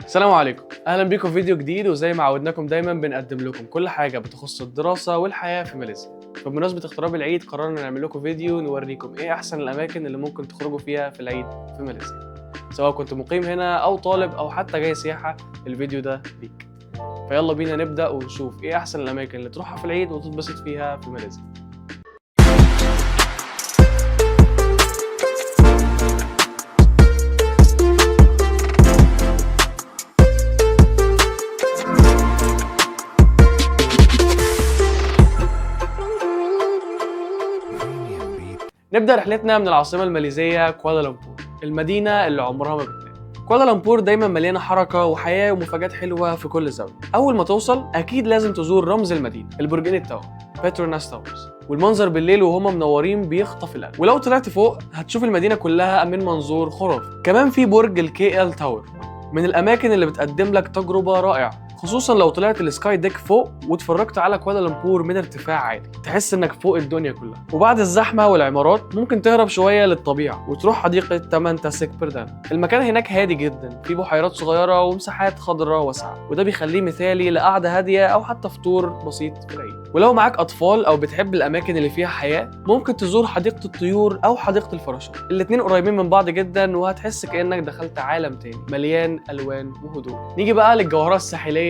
السلام عليكم، اهلا بيكم في فيديو جديد. وزي ما عودناكم دايما بنقدم لكم كل حاجه بتخص الدراسه والحياه في ماليزيا. فبمناسبه اقتراب العيد قررنا نعمل لكم فيديو نوريكم ايه احسن الاماكن اللي ممكن تخرجوا فيها في العيد في ماليزيا، سواء كنت مقيم هنا او طالب او حتى جاي سياحه. الفيديو ده ليك. فيلا بينا نبدا ونشوف ايه احسن الاماكن اللي تروحها في العيد وتتبسط فيها في ماليزيا. نبدأ رحلتنا من العاصمة الماليزية كوالالمبور، المدينة اللي عمرها ما بتنام. كوالالمبور دايما مليانة حركة وحياة ومفاجآت حلوة في كل زاوية. أول ما توصل أكيد لازم تزور رمز المدينة، البرجين التاور، بتروناس تاورز. والمنظر بالليل وهما منورين بيخطف القلب. ولو طلعت فوق هتشوف المدينة كلها من منظور خرافي. كمان في برج الكي ال تاور، من الأماكن اللي بتقدم لك تجربة رائعة، خصوصا لو طلعت السكاي ديك فوق واتفرجت على كوالالمبور من ارتفاع عالي، تحس انك فوق الدنيا كلها. وبعد الزحمه والعمارات ممكن تهرب شويه للطبيعه وتروح حديقه تامان تاسيك بردان. المكان هناك هادي جدا، فيه بحيرات صغيره ومساحات خضراء واسعه، وده بيخليه مثالي لقعده هاديه او حتى فطور بسيط في العيد. ولو معاك اطفال او بتحب الاماكن اللي فيها حياه ممكن تزور حديقه الطيور او حديقه الفراشات. الاتنين قريبين من بعض جدا وهتحس كانك دخلت عالم تاني مليان الوان وهدوء. نيجي بقى للجوهره الساحليه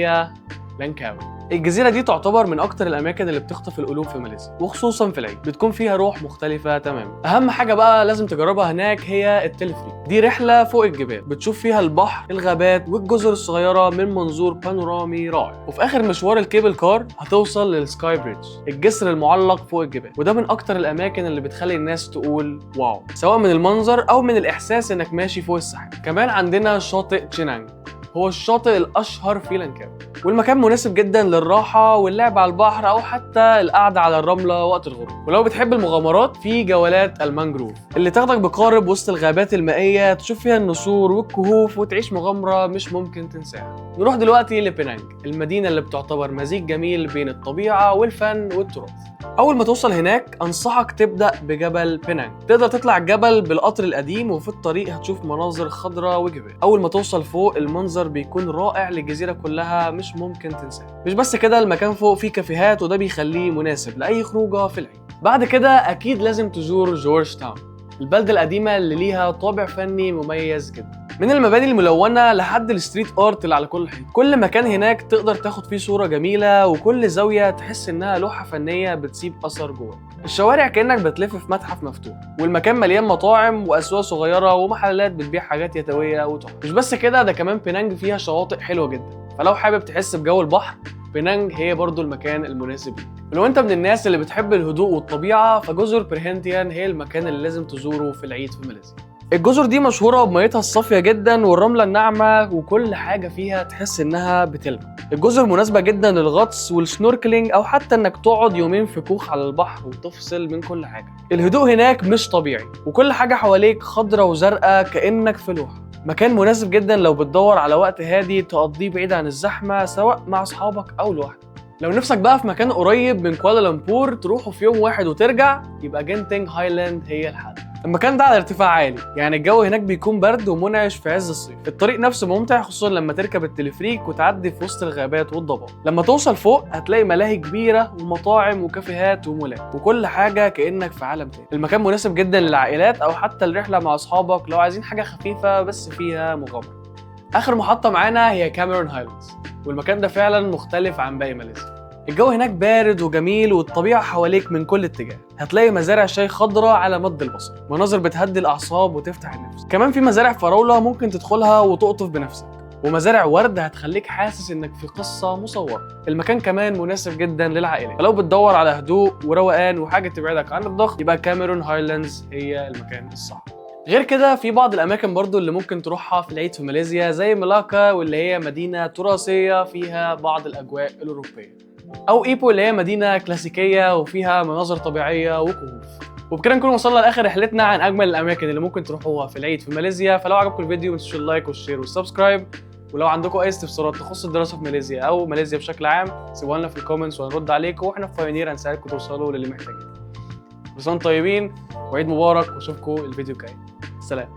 لانكاوي. الجزيرة دي تعتبر من أكتر الأماكن اللي بتخطف القلوب في ماليزيا، وخصوصا في العيد بتكون فيها روح مختلفة تماما. أهم حاجة بقى لازم تجربها هناك هي التلفريك. دي رحلة فوق الجبال بتشوف فيها البحر، الغابات والجزر الصغيرة من منظور بانورامي رائع. وفي آخر مشوار الكيبل كار هتوصل للسكاي بريدج، الجسر المعلق فوق الجبال، وده من أكتر الأماكن اللي بتخلي الناس تقول واو، سواء من المنظر أو من الإحساس إنك ماشي فوق السحاب. كمان عندنا شاطئ تشينانج، هو الشاطئ الأشهر في لانكاوي، والمكان مناسب جدا للراحة واللعب على البحر أو حتى القعدة على الرملة وقت الغروب. ولو بتحب المغامرات في جولات المانجروف اللي تاخدك بقارب وسط الغابات المائية، تشوف فيها النسور والكهوف وتعيش مغامرة مش ممكن تنساها. نروح دلوقتي لبينانج، المدينة اللي بتعتبر مزيج جميل بين الطبيعة والفن والتراث. أول ما توصل هناك أنصحك تبدأ بجبل بينانج. تقدر تطلع الجبل بالقطر القديم، وفي الطريق هتشوف مناظر خضراء وجبال. أول ما توصل فوق المنظر بيكون رائع للجزيرة كلها مش ممكن تنساه. مش بس كده، المكان فوق فيه كافيهات وده بيخليه مناسب لأي خروجة في العيد. بعد كده أكيد لازم تزور جورج تاون، البلدة القديمة اللي ليها طابع فني مميز جدا، من المباني الملونة لحد الستريت ارت اللي على كل حته. كل مكان هناك تقدر تاخد فيه صورة جميلة، وكل زاوية تحس انها لوحة فنية بتسيب اثر جواك. الشوارع كأنك بتلف في متحف مفتوح، والمكان مليان مطاعم واسواق صغيرة ومحلات بتبيع حاجات يدوية وتحفة. مش بس كده، ده كمان بينانج فيها شواطئ حلوة جدا، فلو حابب تحس بجو البحر بينانج هي برضو المكان المناسب ليك. ولو انت من الناس اللي بتحب الهدوء والطبيعة فجزر برهنتيان هي المكان اللي لازم تزوره في العيد في ماليزيا. الجزر دي مشهورة بميتها الصافية جدا والرملة الناعمة، وكل حاجة فيها تحس انها بتلمع. الجزر مناسبة جدا للغطس والسنوركلينج او حتى انك تقعد يومين في كوخ على البحر وتفصل من كل حاجة. الهدوء هناك مش طبيعي، وكل حاجة حواليك خضرة وزرقاء كأنك في لوحة. مكان مناسب جدا لو بتدور على وقت هادي تقضيه بعيد عن الزحمة، سواء مع اصحابك او لوحدك. لو نفسك بقى في مكان قريب من كوالالمبور تروحوا في يوم واحد وترجع، يبقى جنتينج هايلاند هي الحل. المكان ده على ارتفاع عالي، يعني الجو هناك بيكون برد ومنعش في عز الصيف. الطريق نفسه ممتع خصوصا لما تركب التلفريك وتعدي في وسط الغابات والضباب. لما توصل فوق هتلاقي ملاهي كبيرة ومطاعم وكافيهات ومولات، وكل حاجة كأنك في عالم تاني. المكان مناسب جدا للعائلات او حتى الرحلة مع اصحابك لو عايزين حاجة خفيفة بس فيها مغامرة. اخر محطة معانا هي كاميرون هايلاندز، والمكان ده فعلا مختلف عن باقي ماليزيا. الجو هناك بارد وجميل والطبيعة حواليك من كل اتجاه. هتلاقي مزارع شاي خضراء على مد البصر، مناظر بتهدي الأعصاب وتفتح النفس. كمان في مزارع فراولة ممكن تدخلها وتقطف بنفسك، ومزارع ورد هتخليك حاسس انك في قصة مصورة. المكان كمان مناسب جدا للعائلات، فلو بتدور على هدوء وروقان وحاجة تبعدك عن الضغط يبقى كاميرون هايلاندز هي المكان الصح. غير كده في بعض الاماكن برضو اللي ممكن تروحها في العيد في ماليزيا، زي ملاكا واللي هي مدينة تراثية فيها بعض الأجواء الأوروبية، أو إيبو اللي هي مدينة كلاسيكية وفيها مناظر طبيعية وكهوف. وبكده نكون وصلنا لآخر رحلتنا عن أجمل الأماكن اللي ممكن تروحوها في العيد في ماليزيا. فلو عجبكم الفيديو ما تنسوش اللايك والشير والسبسكرايب، ولو عندكم أي استفسارات تخص الدراسة في ماليزيا أو ماليزيا بشكل عام سيبوها لنا في الكومنتس وهنرد عليكم، وإحنا في بايونير هنساعدكم توصلوا للي محتاجين. كل سنة وانتم طيبين وعيد مبارك، واشوفكم الفيديو الجاي. سلام.